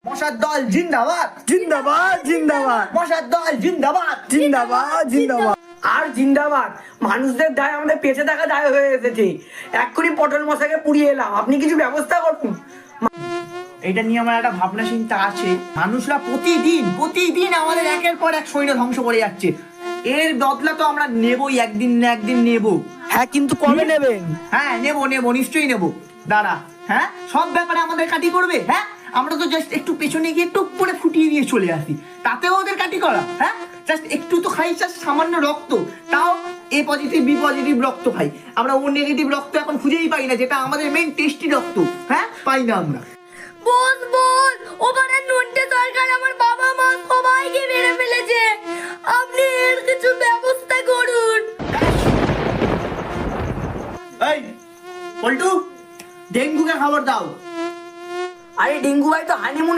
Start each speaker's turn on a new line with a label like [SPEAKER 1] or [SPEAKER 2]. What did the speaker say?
[SPEAKER 1] মশার দল জিন্দাবাদ
[SPEAKER 2] জিন্দাবাদ জিন্দাবাদ
[SPEAKER 1] মশার দল জিন্দাবাদ
[SPEAKER 2] জিন্দাবাদ জিন্দাবাদ।
[SPEAKER 3] আর জিন্দাবাদ, মানুষদের দায় আমাদের পেঁচে থাকা দায় হয়ে এসেছে। এক্ষুনি পটল মশাকে পুড়িয়ে এলাম, আপনি কিছু ব্যবস্থা করুন।
[SPEAKER 1] এটা নিয়ে আমার একটা ভাবনা চিন্তা আছে। মানুষরা প্রতিদিন আমাদের একের পর এক সৈন্য ধ্বংস করে যাচ্ছে। এর বদলা তো আমরা নেবই, একদিন না একদিন নেব।
[SPEAKER 2] হ্যাঁ, কিন্তু কবে নেবেন?
[SPEAKER 1] হ্যাঁ নেব নিশ্চয়ই নেব। দাঁড়া, হ্যাঁ সব ব্যাপারে আমাদের কাটি করবে? হ্যাঁ, আমরা তো জাস্ট একটু পেছনে গিয়ে টুক করে ফুটিয়ে দিয়ে চলে আসি, তাতেও ওদের কাটি করা? হ্যাঁ, জাস্ট একটু তো খাই, জাস্ট সামান্য রক্ত, তাও এ পজিটিভ বি পজিটিভ রক্ত খাই আমরা। ও নেগেটিভ রক্ত এখন খুঁজেই পাই না, যেটা আমাদের মেইন টেস্টি রক্ত। হ্যাঁ, পাই না আমরা।
[SPEAKER 4] বস ওখানে নন্টে সরকার আমার বাবা মা সবাইকে মেরে ফেলেছে, আপনি এর কিছু ব্যবস্থা করুন।
[SPEAKER 1] এই পল্টু, ডেঙ্গুকে খবর দাও।
[SPEAKER 3] আরে ডেঙ্গু ভাই তো হানিমুনে